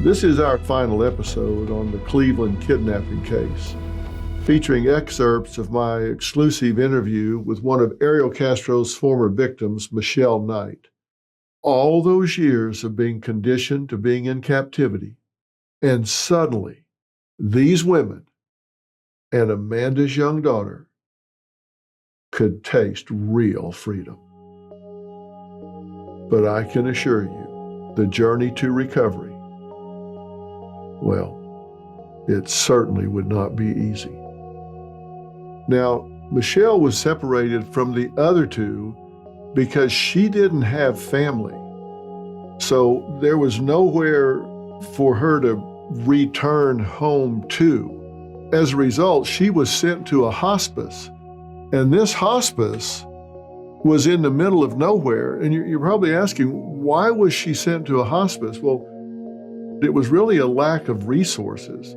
This is our final episode on the Cleveland kidnapping case, featuring excerpts of my exclusive interview with one of Ariel Castro's former victims, Michelle Knight. All those years of being conditioned to being in captivity, and suddenly, these women and Amanda's young daughter could taste real freedom. But I can assure you, the journey to recovery, well, it certainly would not be easy. Now, Michelle was separated from the other two because she didn't have family. So there was nowhere for her to return home to. As a result, she was sent to a hospice. And this hospice was in the middle of nowhere. And you're probably asking, why was she sent to a hospice? Well, it was really a lack of resources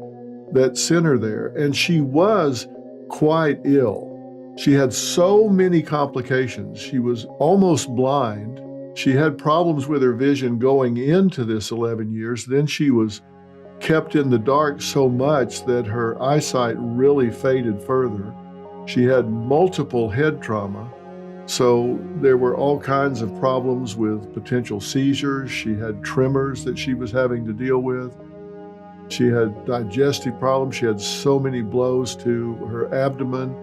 that sent her there. And she was quite ill. She had so many complications. She was almost blind. She had problems with her vision going into this 11 years. Then she was kept in the dark so much that her eyesight really faded further. She had multiple head trauma. So there were all kinds of problems with potential seizures. She had tremors that she was having to deal with. She had digestive problems. She had so many blows to her abdomen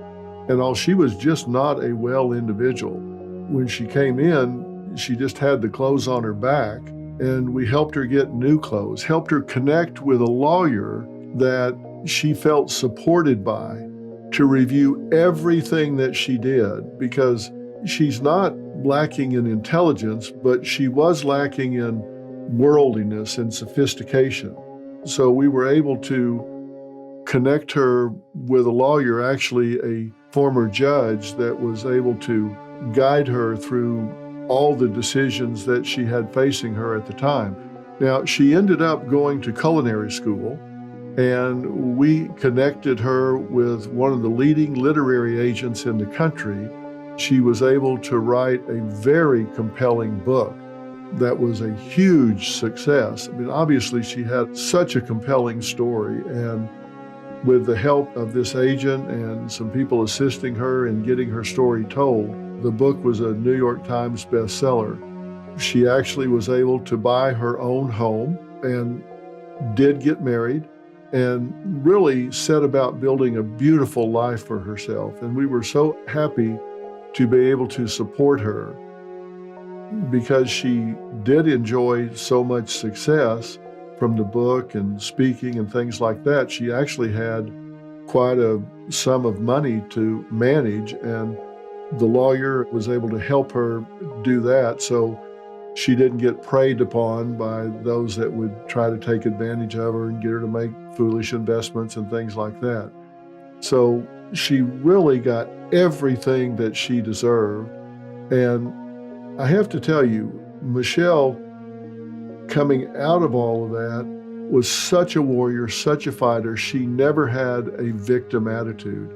and all. She was just not a well individual. When she came in, she just had the clothes on her back, and we helped her get new clothes, helped her connect with a lawyer that she felt supported by to review everything that she did, because she's not lacking in intelligence, but she was lacking in worldliness and sophistication. So we were able to connect her with a lawyer, actually a former judge, that was able to guide her through all the decisions that she had facing her at the time. Now, she ended up going to culinary school, and we connected her with one of the leading literary agents in the country. She was able to write a very compelling book that was a huge success. I mean, obviously, she had such a compelling story, and with the help of this agent and some people assisting her in getting her story told, the book was a New York Times bestseller. She actually was able to buy her own home and did get married and really set about building a beautiful life for herself. And we were so happy to be able to support her because she did enjoy so much success from the book and speaking and things like that. She actually had quite a sum of money to manage, and the lawyer was able to help her do that, so she didn't get preyed upon by those that would try to take advantage of her and get her to make foolish investments and things like that. So she really got everything that she deserved. And I have to tell you, Michelle, coming out of all of that, was such a warrior, such a fighter. She never had a victim attitude.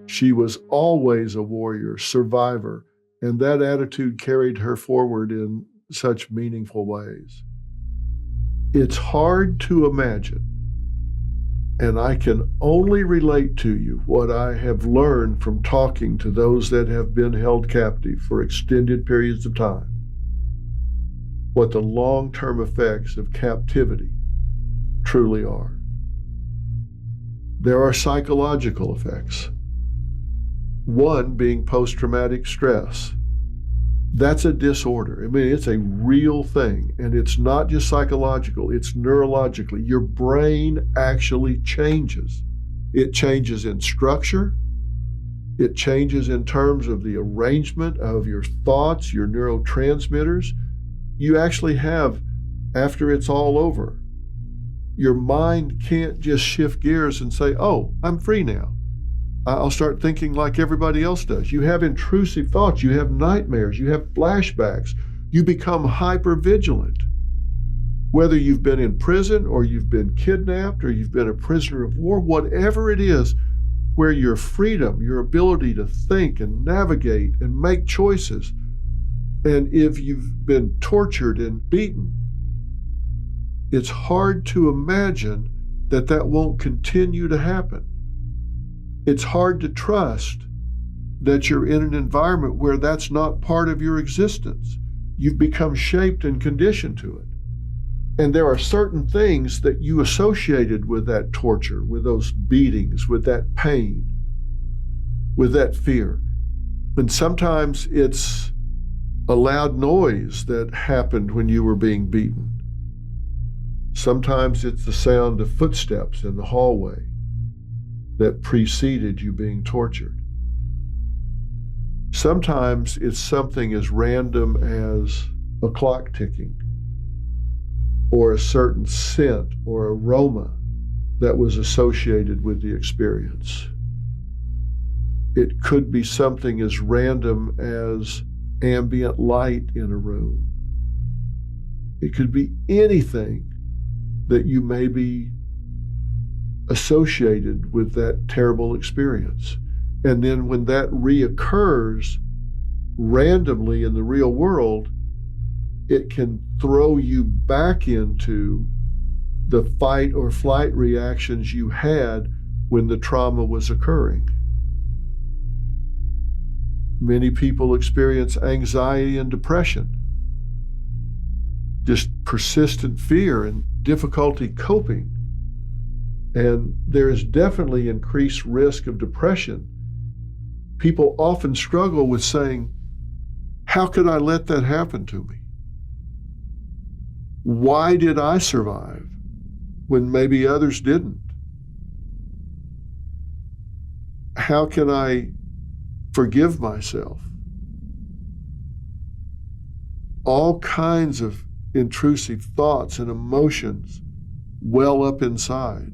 She was always a warrior, survivor, and that attitude carried her forward in such meaningful ways. It's hard to imagine, and I can only relate to you what I have learned from talking to those that have been held captive for extended periods of time, what the long-term effects of captivity truly are. There are psychological effects. One being post-traumatic stress. That's a disorder. I mean, it's a real thing, and it's not just psychological, it's neurologically. Your brain actually changes. It changes in structure. It changes in terms of the arrangement of your thoughts, your neurotransmitters. You actually have, after it's all over, your mind can't just shift gears and say, oh, I'm free now. I'll start thinking like everybody else does. You have intrusive thoughts, you have nightmares, you have flashbacks, you become hypervigilant. Whether you've been in prison or you've been kidnapped or you've been a prisoner of war, whatever it is, where your freedom, your ability to think and navigate and make choices, and if you've been tortured and beaten, it's hard to imagine that that won't continue to happen. It's hard to trust that you're in an environment where that's not part of your existence. You've become shaped and conditioned to it. And there are certain things that you associated with that torture, with those beatings, with that pain, with that fear. And sometimes it's a loud noise that happened when you were being beaten. Sometimes it's the sound of footsteps in the hallway that preceded you being tortured. Sometimes it's something as random as a clock ticking, or a certain scent or aroma that was associated with the experience. It could be something as random as ambient light in a room. It could be anything that you may be associated with that terrible experience. And then when that reoccurs randomly in the real world, it can throw you back into the fight or flight reactions you had when the trauma was occurring. Many people experience anxiety and depression, just persistent fear and difficulty coping. And there is definitely increased risk of depression. People often struggle with saying, how could I let that happen to me? Why did I survive when maybe others didn't? How can I forgive myself? All kinds of intrusive thoughts and emotions well up inside.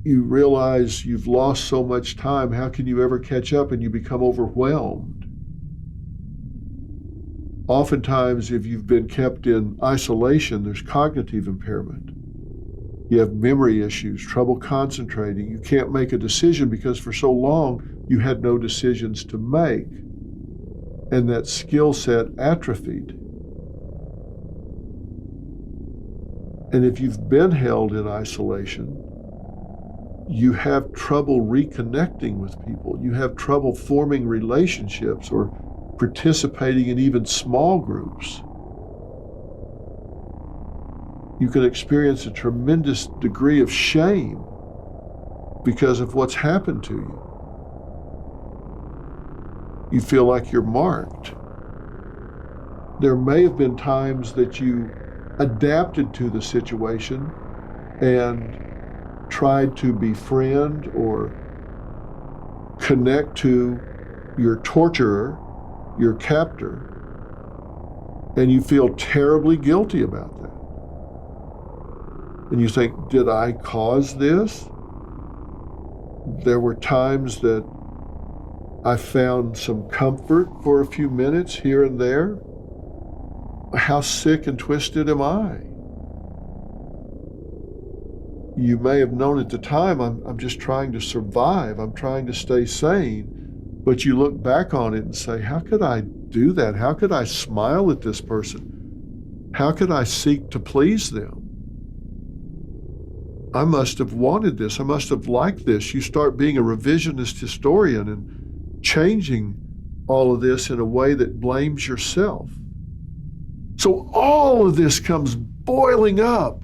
You realize you've lost so much time. How can you ever catch up? And you become overwhelmed. Oftentimes, if you've been kept in isolation, there's cognitive impairment. You have memory issues, trouble concentrating. You can't make a decision because for so long you had no decisions to make. And that skill set atrophied. And if you've been held in isolation, you have trouble reconnecting with people. You have trouble forming relationships or participating in even small groups. You can experience a tremendous degree of shame because of what's happened to you. You feel like you're marked. There may have been times that you adapted to the situation and tried to befriend or connect to your torturer, your captor, and you feel terribly guilty about that. And you think, did I cause this? There were times that I found some comfort for a few minutes here and there. How sick and twisted am I? You may have known at the time, I'm just trying to survive. I'm trying to stay sane. But you look back on it and say, how could I do that? How could I smile at this person? How could I seek to please them? I must have wanted this. I must have liked this. You start being a revisionist historian and changing all of this in a way that blames yourself. So all of this comes boiling up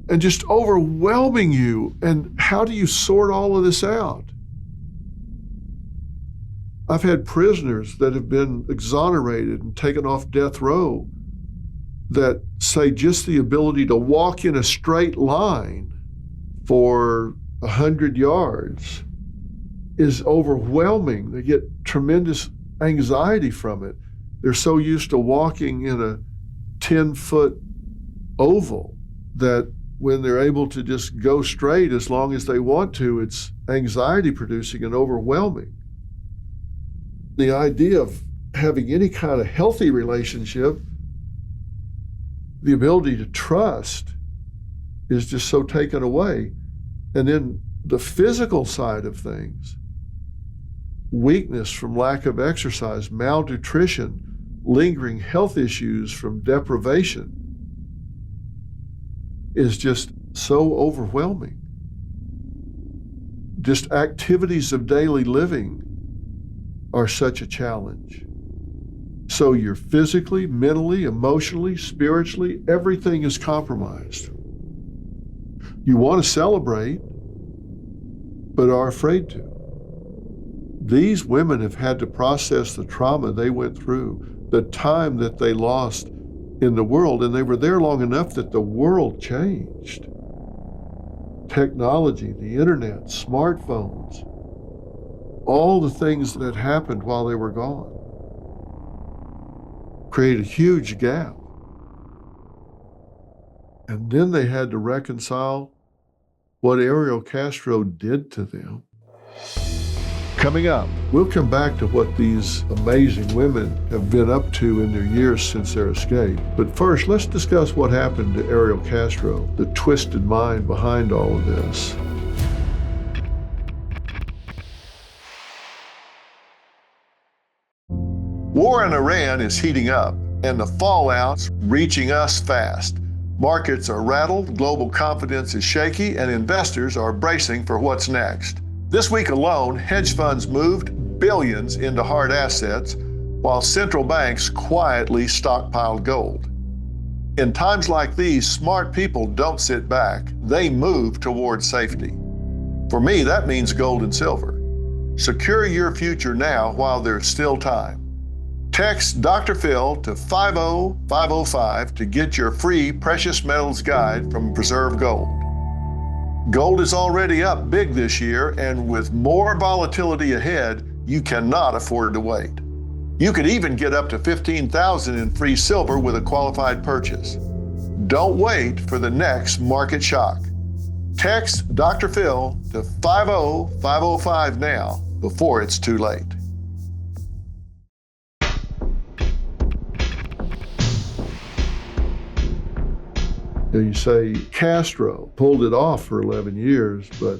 and just overwhelming you. And how do you sort all of this out? I've had prisoners that have been exonerated and taken off death row that say just the ability to walk in a straight line for 100 yards is overwhelming. They get tremendous anxiety from it. They're so used to walking in a 10-foot oval that when they're able to just go straight as long as they want to, it's anxiety producing and overwhelming. The idea of having any kind of healthy relationship, the ability to trust, is just so taken away. And then the physical side of things, weakness from lack of exercise, malnutrition, lingering health issues from deprivation. is just so overwhelming. Just activities of daily living are such a challenge. So you're physically, mentally, emotionally, spiritually, everything is compromised. You want to celebrate, but are afraid to. These women have had to process the trauma they went through, the time that they lost in the world, and they were there long enough that the world changed. Technology, the internet, smartphones, all the things that happened while they were gone created a huge gap. And then they had to reconcile what Ariel Castro did to them. Coming up, we'll come back to what these amazing women have been up to in their years since their escape. But first, let's discuss what happened to Ariel Castro, the twisted mind behind all of this. War in Iran is heating up, and the fallout's reaching us fast. Markets are rattled, global confidence is shaky, and investors are bracing for what's next. This week alone, hedge funds moved billions into hard assets, while central banks quietly stockpiled gold. In times like these, smart people don't sit back, they move towards safety. For me, that means gold and silver. Secure your future now while there's still time. Text DrPhil to 50505 to get your free precious metals guide from Preserve Gold. Gold is already up big this year, and with more volatility ahead, you cannot afford to wait. You could even get up to $15,000 in free silver with a qualified purchase. Don't wait for the next market shock. Text DrPhil to 50505 now before it's too late. You say Castro pulled it off for 11 years, but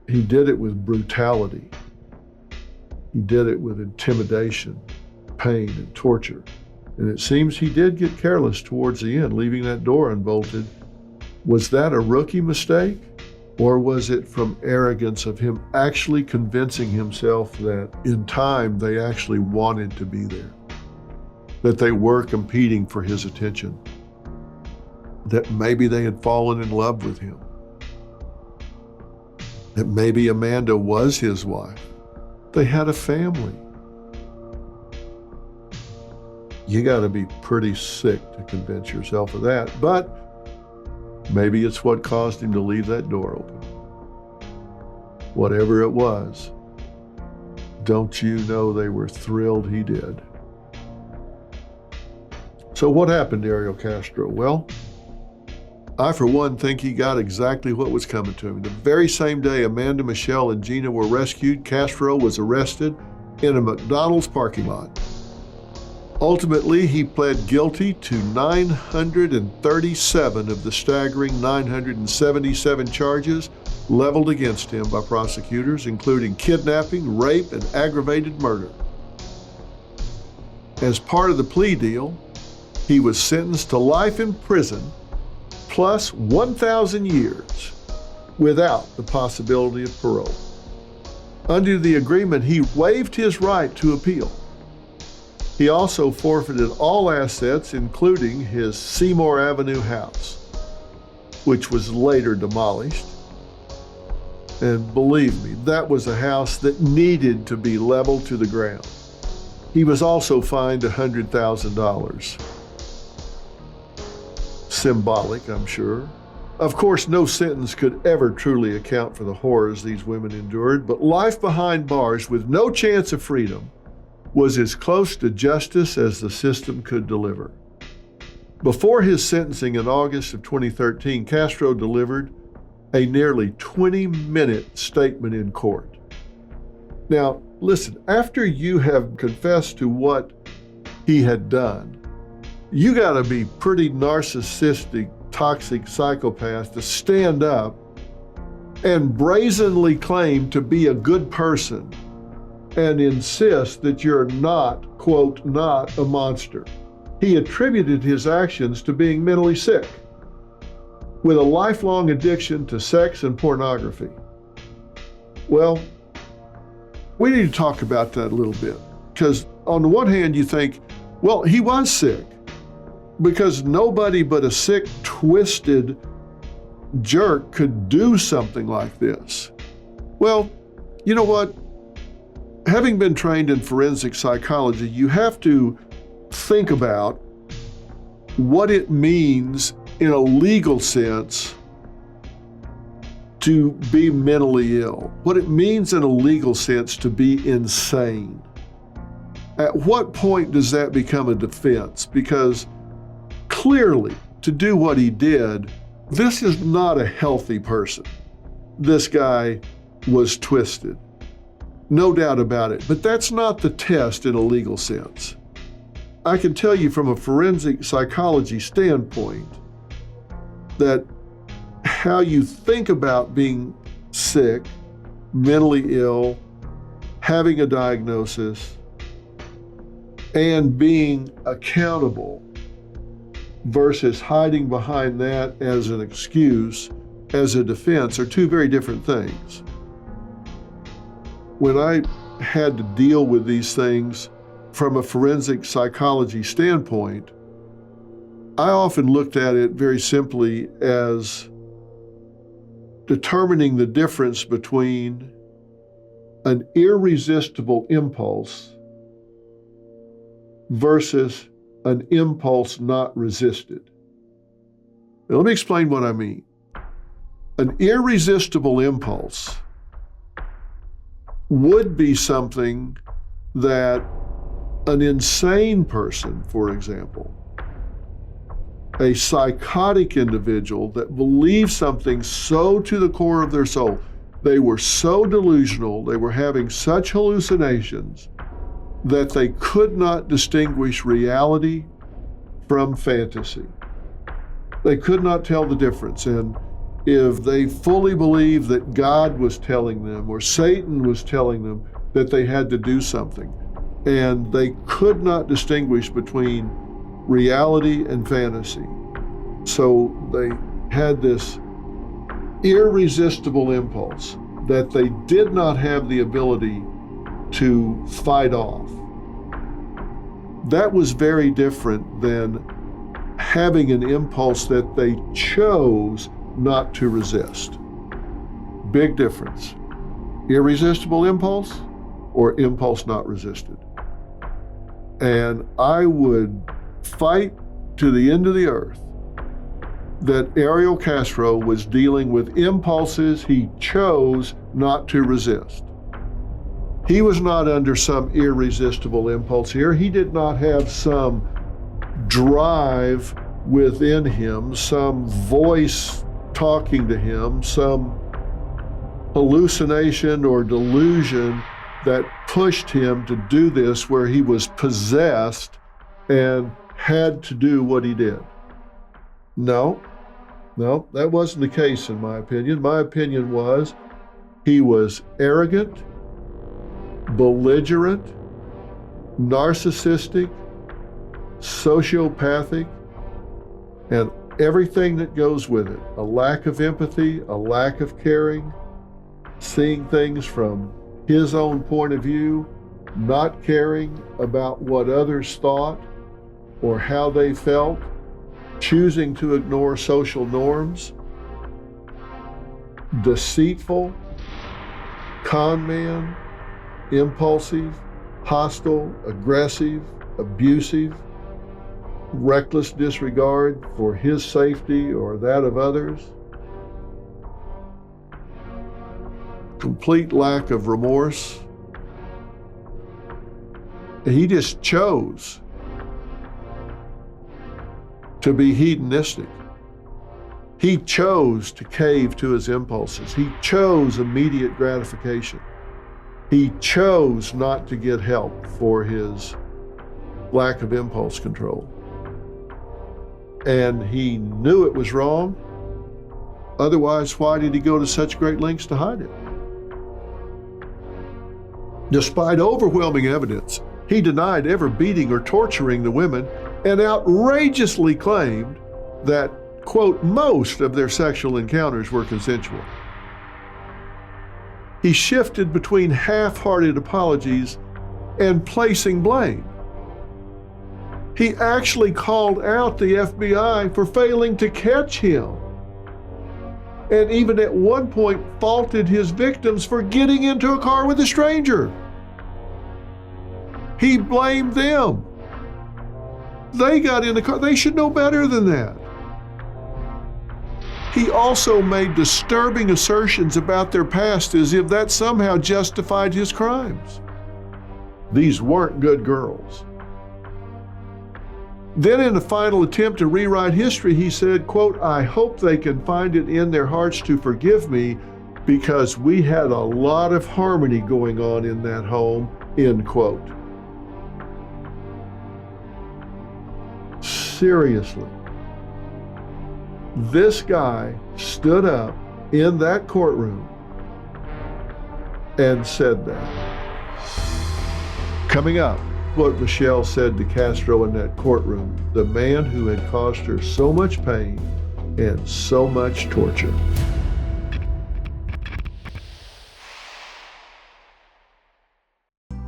he did it with brutality. He did it with intimidation, pain, and torture. And it seems he did get careless towards the end, leaving that door unbolted. Was that a rookie mistake? Or was it from arrogance of him actually convincing himself that in time they actually wanted to be there, that they were competing for his attention, that maybe they had fallen in love with him, that maybe Amanda was his wife, they had a family? You got to be pretty sick to convince yourself of that, but maybe it's what caused him to leave that door open. Whatever it was, don't you know they were thrilled he did? So what happened to Ariel Castro? Well, I, for one, think he got exactly what was coming to him. The very same day Amanda, Michelle, and Gina were rescued, Castro was arrested in a McDonald's parking lot. Ultimately, he pled guilty to 937 of the staggering 977 charges leveled against him by prosecutors, including kidnapping, rape, and aggravated murder. As part of the plea deal, he was sentenced to life in prison plus 1,000 years without the possibility of parole. Under the agreement, he waived his right to appeal. He also forfeited all assets, including his Seymour Avenue house, which was later demolished. And believe me, that was a house that needed to be leveled to the ground. He was also fined $100,000. Symbolic, I'm sure. Of course, no sentence could ever truly account for the horrors these women endured, but life behind bars with no chance of freedom was as close to justice as the system could deliver. Before his sentencing in August of 2013, Castro delivered a nearly 20-minute statement in court. Now, listen, after you have confessed to what he had done, you got to be pretty narcissistic, toxic psychopath to stand up and brazenly claim to be a good person and insist that you're not, quote, not a monster. He attributed his actions to being mentally sick. with a lifelong addiction to sex and pornography. Well, we need to talk about that a little bit, because on the one hand you think, well, he was sick, because nobody but a sick, twisted jerk could do something like this. Well, you know what? Having been trained in forensic psychology, you have to think about what it means in a legal sense to be mentally ill, what it means in a legal sense to be insane. At what point does that become a defense? Because clearly, to do what he did, this is not a healthy person. This guy was twisted. No doubt about it. But that's not the test in a legal sense. I can tell you from a forensic psychology standpoint that how you think about being sick, mentally ill, having a diagnosis, and being accountable versus hiding behind that as an excuse, as a defense, are two very different things. When I had to deal with these things from a forensic psychology standpoint, I often looked at it very simply as determining the difference between an irresistible impulse versus an impulse not resisted. Now, let me explain what I mean. An irresistible impulse would be something that an insane person, for example, a psychotic individual that believes something so to the core of their soul, they were so delusional, they were having such hallucinations that they could not distinguish reality from fantasy. They could not tell the difference. And if they fully believed that God was telling them or Satan was telling them that they had to do something, and they could not distinguish between reality and fantasy. So they had this irresistible impulse that they did not have the ability to fight off. That was very different than having an impulse that they chose not to resist. Big difference. Irresistible impulse or impulse not resisted. And I would fight to the end of the earth that Ariel Castro was dealing with impulses he chose not to resist. He was not under some irresistible impulse here. He did not have some drive within him, some voice talking to him, some hallucination or delusion that pushed him to do this, where he was possessed and had to do what he did. No, that wasn't the case in my opinion. My opinion was he was arrogant, belligerent, narcissistic, sociopathic, and everything that goes with it. A lack of empathy, a lack of caring, seeing things from his own point of view, not caring about what others thought or how they felt, choosing to ignore social norms, deceitful, con man, impulsive, hostile, aggressive, abusive, reckless disregard for his safety or that of others, complete lack of remorse. He just chose to be hedonistic. He chose to cave to his impulses. He chose immediate gratification. He chose not to get help for his lack of impulse control. And he knew it was wrong. Otherwise, why did he go to such great lengths to hide it? Despite overwhelming evidence, he denied ever beating or torturing the women and outrageously claimed that, quote, most of their sexual encounters were consensual. He shifted between half-hearted apologies and placing blame. He actually called out the FBI for failing to catch him, and even at one point faulted his victims for getting into a car with a stranger. He blamed them. They got in the car. They should know better than that. He also made disturbing assertions about their past as if that somehow justified his crimes. These weren't good girls. Then in a final attempt to rewrite history, he said, quote, I hope they can find it in their hearts to forgive me because we had a lot of harmony going on in that home, end quote. Seriously. This guy stood up in that courtroom and said that. Coming up, what Michelle said to Castro in that courtroom, the man who had caused her so much pain and so much torture.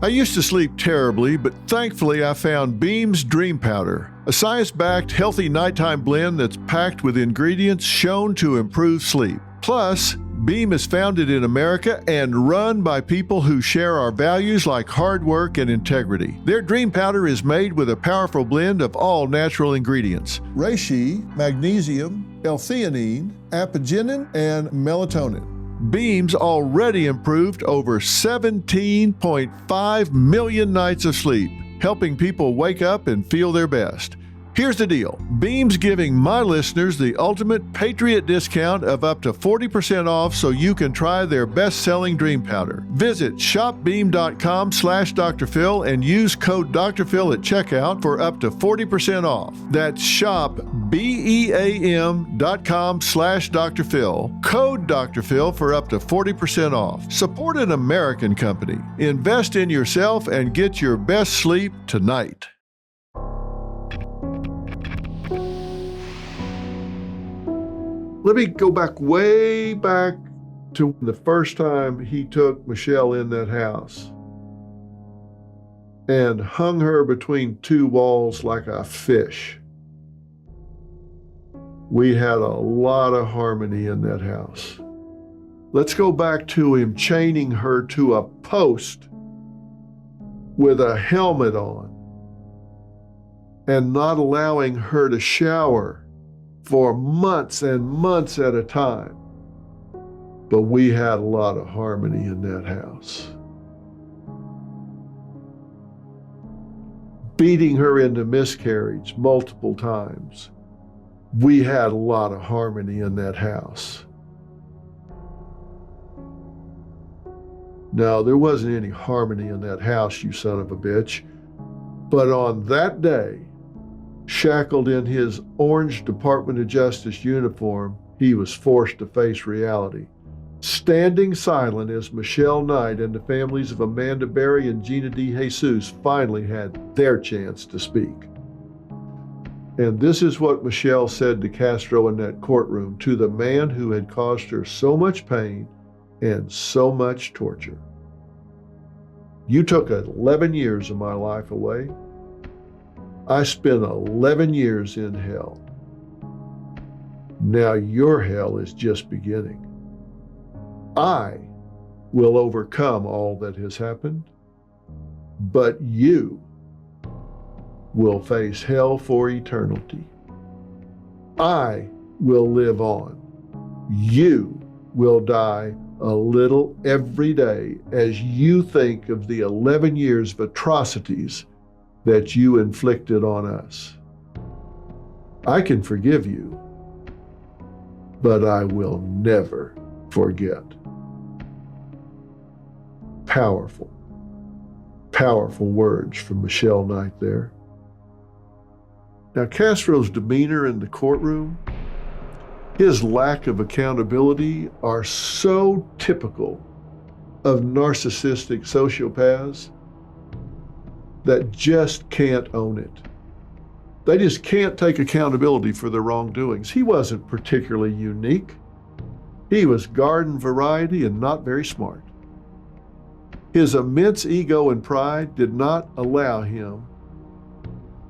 I used to sleep terribly, but thankfully I found Beam's Dream Powder, a science-backed, healthy nighttime blend that's packed with ingredients shown to improve sleep. Plus, Beam is founded in America and run by people who share our values like hard work and integrity. Their Dream Powder is made with a powerful blend of all natural ingredients: reishi, magnesium, L-theanine, apigenin, and melatonin. Beam's already improved over 17.5 million nights of sleep, helping people wake up and feel their best. Here's the deal. Beam's giving my listeners the ultimate Patriot discount of up to 40% off so you can try their best-selling Dream Powder. Visit shopbeam.com/DrPhil and use code DrPhil at checkout for up to 40% off. That's shopbeam.com/DrPhil. Code DrPhil for up to 40% off. Support an American company. Invest in yourself and get your best sleep tonight. Let me go way back to the first time he took Michelle in that house and hung her between two walls like a fish. We had a lot of harmony in that house. Let's go back to him chaining her to a post with a helmet on and not allowing her to shower for months and months at a time. But we had a lot of harmony in that house. Beating her into miscarriage multiple times. We had a lot of harmony in that house. No, there wasn't any harmony in that house, you son of a bitch. But on that day, shackled in his orange Department of Justice uniform, he was forced to face reality. Standing silent as Michelle Knight and the families of Amanda Berry and Gina De Jesus finally had their chance to speak. And this is what Michelle said to Castro in that courtroom, to the man who had caused her so much pain and so much torture. You took 11 years of my life away. I spent 11 years in hell. Now your hell is just beginning. I will overcome all that has happened, but you will face hell for eternity. I will live on. You will die a little every day as you think of the 11 years of atrocities that you inflicted on us. I can forgive you, but I will never forget. Powerful, powerful words from Michelle Knight there. Now, Castro's demeanor in the courtroom, his lack of accountability are so typical of narcissistic sociopaths that just can't own it. They just can't take accountability for their wrongdoings. He wasn't particularly unique. He was garden variety and not very smart. His immense ego and pride did not allow him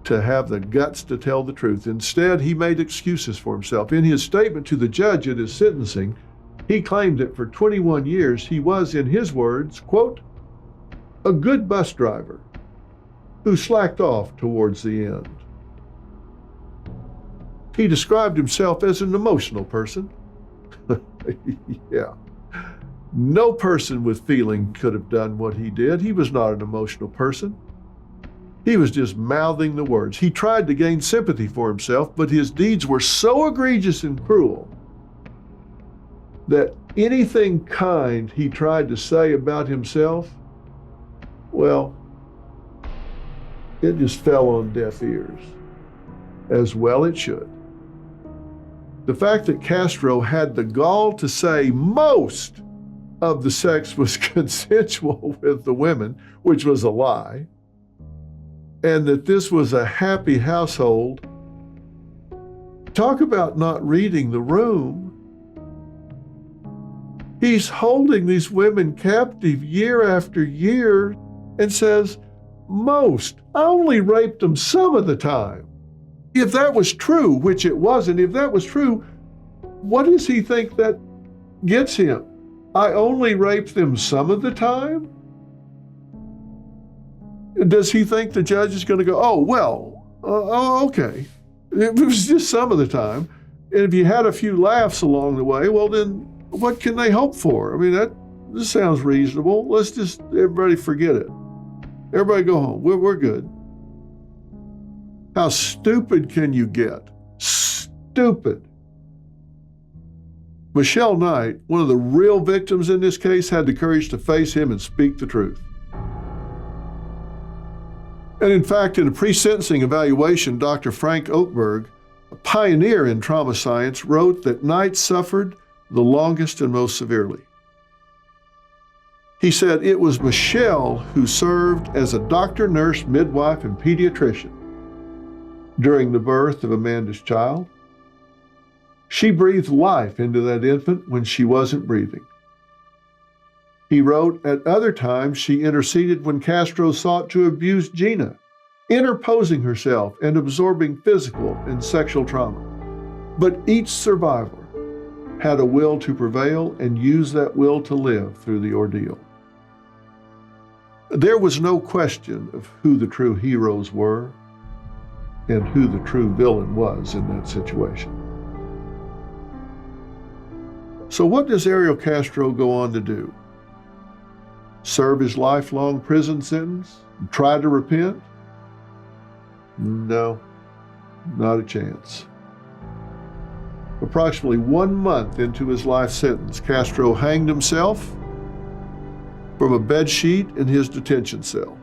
to have the guts to tell the truth. Instead, he made excuses for himself. In his statement to the judge at his sentencing, he claimed that for 21 years he was, in his words, quote, a good bus driver who slacked off towards the end. He described himself as an emotional person. Yeah. No person with feeling could have done what he did. He was not an emotional person. He was just mouthing the words. He tried to gain sympathy for himself, but his deeds were so egregious and cruel that anything kind he tried to say about himself, well, it just fell on deaf ears. As well it should. The fact that Castro had the gall to say most of the sex was consensual with the women, which was a lie, and that this was a happy household. Talk about not reading the room. He's holding these women captive year after year and says, most. I only raped them some of the time. If that was true, which it wasn't, if that was true, what does he think that gets him? I only raped them some of the time? Does he think the judge is going to go, oh, well, okay. It was just some of the time. And if you had a few laughs along the way, well, then what can they hope for? I mean, this sounds reasonable. Let's just, everybody forget it. Everybody go home. We're good. How stupid can you get? Stupid. Michelle Knight, one of the real victims in this case, had the courage to face him and speak the truth. And in fact, in a pre-sentencing evaluation, Dr. Frank Oakberg, a pioneer in trauma science, wrote that Knight suffered the longest and most severely. He said it was Michelle who served as a doctor, nurse, midwife, and pediatrician during the birth of Amanda's child. She breathed life into that infant when she wasn't breathing. He wrote, at other times she interceded when Castro sought to abuse Gina, interposing herself and absorbing physical and sexual trauma. But each survivor had a will to prevail and use that will to live through the ordeal. There was no question of who the true heroes were and who the true villain was in that situation. So what does Ariel Castro go on to do? Serve his lifelong prison sentence? Try to repent? No, not a chance. Approximately 1 month into his life sentence, Castro hanged himself from a bedsheet in his detention cell.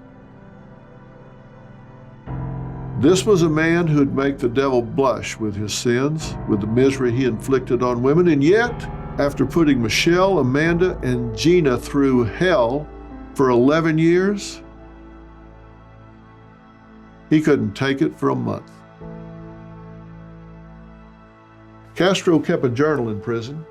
This was a man who would make the devil blush with his sins, with the misery he inflicted on women, and yet, after putting Michelle, Amanda, and Gina through hell for 11 years, he couldn't take it for a month. Castro kept a journal in prison,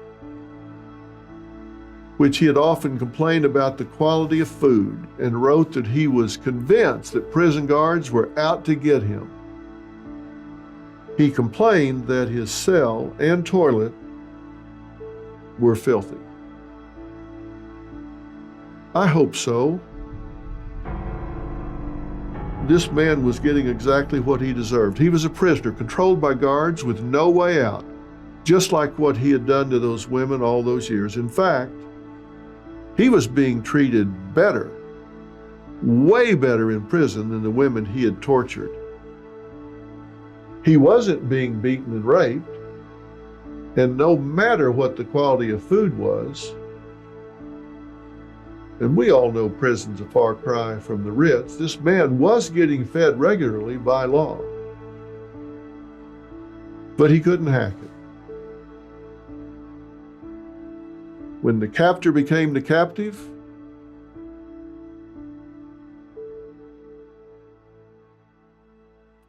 which he had often complained about the quality of food, and wrote that he was convinced that prison guards were out to get him. He complained that his cell and toilet were filthy. I hope so. This man was getting exactly what he deserved. He was a prisoner controlled by guards with no way out, just like what he had done to those women all those years. In fact, he was being treated better, way better in prison than the women he had tortured. He wasn't being beaten and raped, and no matter what the quality of food was, and we all know prison's a far cry from the Ritz, this man was getting fed regularly by law. But he couldn't hack it. When the captor became the captive,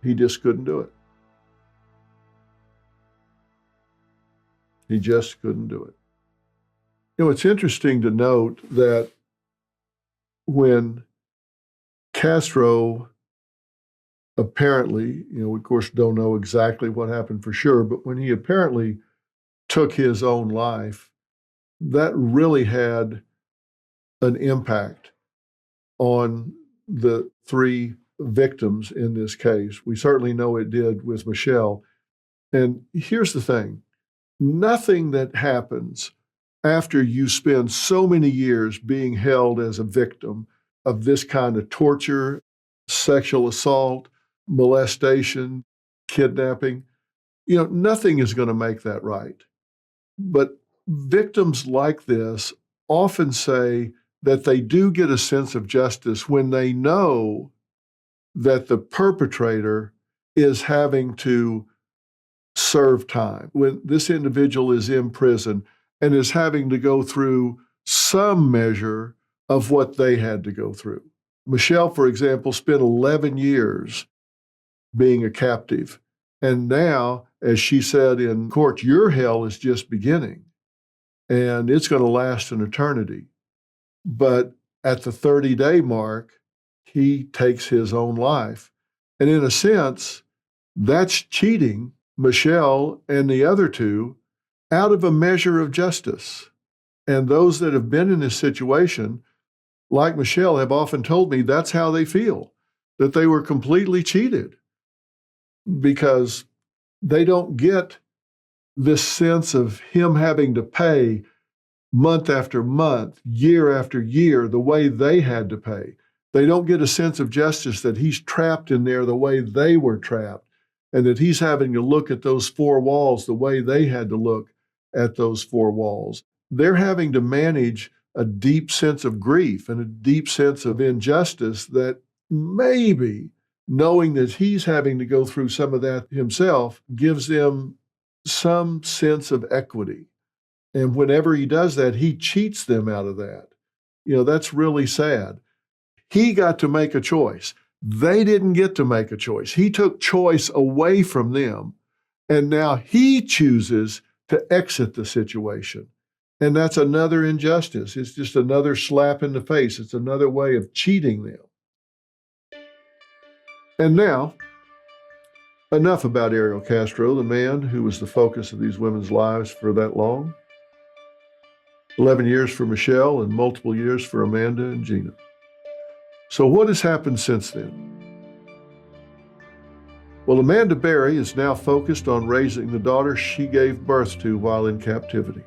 he just couldn't do it. He just couldn't do it. It's interesting to note that when Castro apparently, we of course don't know exactly what happened for sure, but when he apparently took his own life, that really had an impact on the three victims in this case. We certainly know it did with Michelle. And here's the thing, nothing that happens after you spend so many years being held as a victim of this kind of torture, sexual assault, molestation, kidnapping, nothing is going to make that right. But victims like this often say that they do get a sense of justice when they know that the perpetrator is having to serve time. When this individual is in prison and is having to go through some measure of what they had to go through. Michelle, for example, spent 11 years being a captive. And now, as she said in court, your hell is just beginning, and it's going to last an eternity. But at the 30-day mark, he takes his own life. And in a sense, that's cheating Michelle and the other two out of a measure of justice. And those that have been in this situation, like Michelle, have often told me that's how they feel, that they were completely cheated because they don't get this sense of him having to pay month after month, year after year, the way they had to pay. They don't get a sense of justice that he's trapped in there the way they were trapped, and that he's having to look at those four walls the way they had to look at those four walls. They're having to manage a deep sense of grief and a deep sense of injustice that maybe knowing that he's having to go through some of that himself gives them some sense of equity. And whenever he does that, he cheats them out of that. That's really sad. He got to make a choice. They didn't get to make a choice. He took choice away from them, and now he chooses to exit the situation. And that's another injustice. It's just another slap in the face. It's another way of cheating them. And now, enough about Ariel Castro, the man who was the focus of these women's lives for that long. 11 years for Michelle and multiple years for Amanda and Gina. So what has happened since then? Well, Amanda Berry is now focused on raising the daughter she gave birth to while in captivity.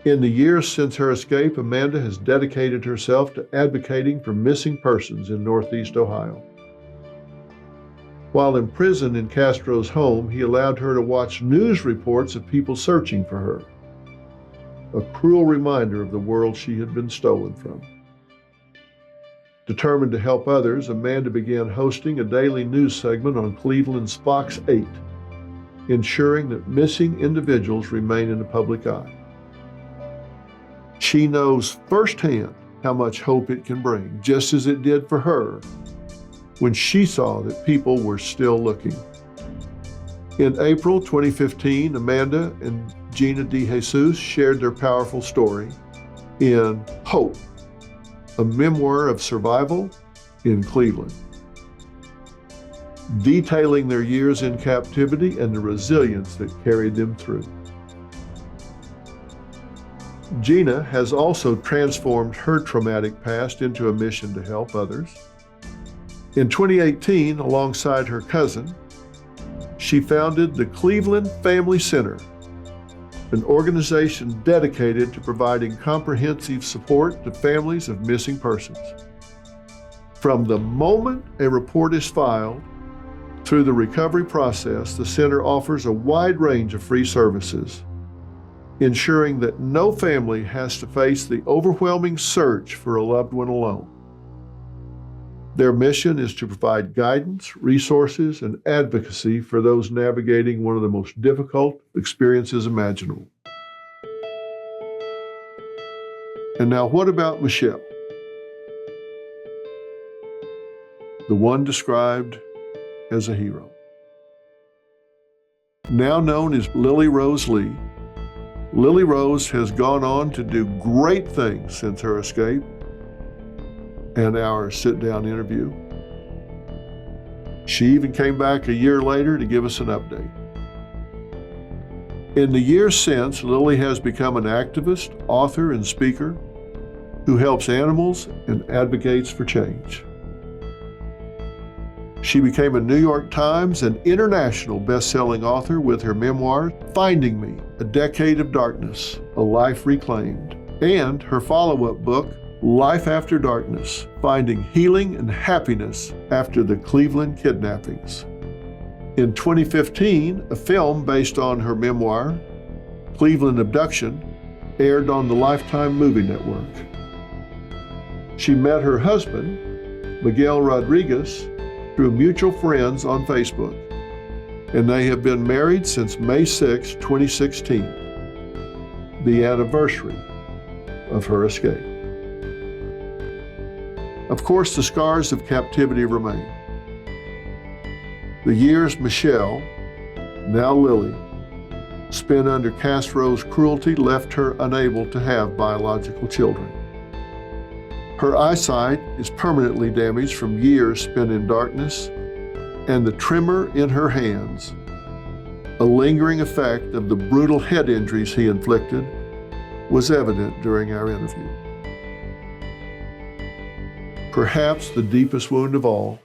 In the years since her escape, Amanda has dedicated herself to advocating for missing persons in Northeast Ohio. While in prison in Castro's home, he allowed her to watch news reports of people searching for her, a cruel reminder of the world she had been stolen from. Determined to help others, Amanda began hosting a daily news segment on Cleveland's Fox 8, ensuring that missing individuals remain in the public eye. She knows firsthand how much hope it can bring, just as it did for her when she saw that people were still looking. In April 2015, Amanda and Gina DeJesus shared their powerful story in Hope, a memoir of survival in Cleveland, detailing their years in captivity and the resilience that carried them through. Gina has also transformed her traumatic past into a mission to help others. In 2018, alongside her cousin, she founded the Cleveland Family Center, an organization dedicated to providing comprehensive support to families of missing persons. From the moment a report is filed through the recovery process, the center offers a wide range of free services, ensuring that no family has to face the overwhelming search for a loved one alone. Their mission is to provide guidance, resources, and advocacy for those navigating one of the most difficult experiences imaginable. And now, what about Michelle? The one described as a hero. Now known as Lily Rose Lee, Lily Rose has gone on to do great things since her escape and our sit-down interview. She even came back a year later to give us an update. In the years since, Lily has become an activist, author, and speaker who helps animals and advocates for change. She became a New York Times and international best-selling author with her memoir, Finding Me, A Decade of Darkness, A Life Reclaimed, and her follow-up book, Life After Darkness, Finding Healing and Happiness After the Cleveland Kidnappings. In 2015, a film based on her memoir, Cleveland Abduction, aired on the Lifetime Movie Network. She met her husband, Miguel Rodriguez, through mutual friends on Facebook, and they have been married since May 6, 2016, the anniversary of her escape. Of course, the scars of captivity remain. The years Michelle, now Lily, spent under Castro's cruelty left her unable to have biological children. Her eyesight is permanently damaged from years spent in darkness, and the tremor in her hands, a lingering effect of the brutal head injuries he inflicted, was evident during our interview. Perhaps the deepest wound of all,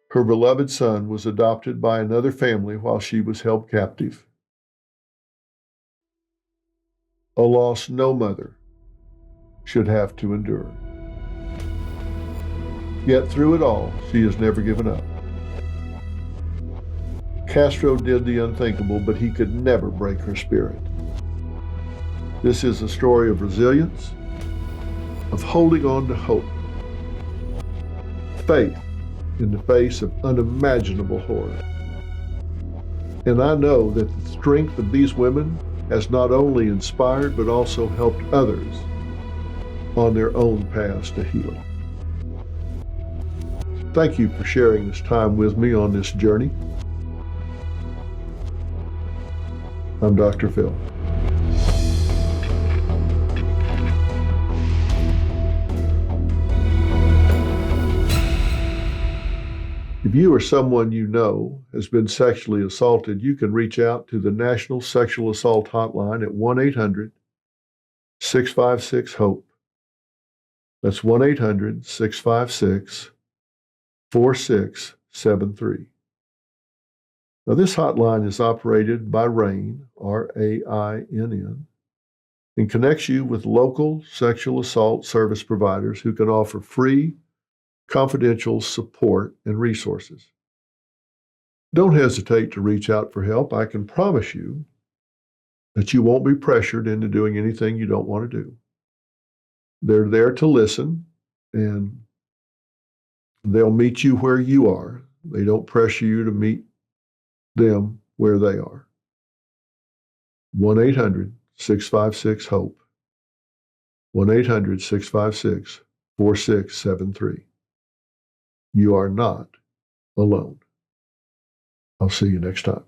her beloved son was adopted by another family while she was held captive. A loss no mother should have to endure. Yet through it all, she has never given up. Castro did the unthinkable, but he could never break her spirit. This is a story of resilience, of holding on to hope, faith in the face of unimaginable horror. And I know that the strength of these women has not only inspired, but also helped others on their own paths to healing. Thank you for sharing this time with me on this journey. I'm DrPhil. If you or someone you know has been sexually assaulted, you can reach out to the National Sexual Assault Hotline at 1-800-656-HOPE. That's 1-800-656-4673. Now, this hotline is operated by RAINN, R-A-I-N-N, and connects you with local sexual assault service providers who can offer free, confidential support and resources. Don't hesitate to reach out for help. I can promise you that you won't be pressured into doing anything you don't want to do. They're there to listen, and they'll meet you where you are. They don't pressure you to meet them where they are. 1-800-656-HOPE. 1-800-656-4673. You are not alone. I'll see you next time.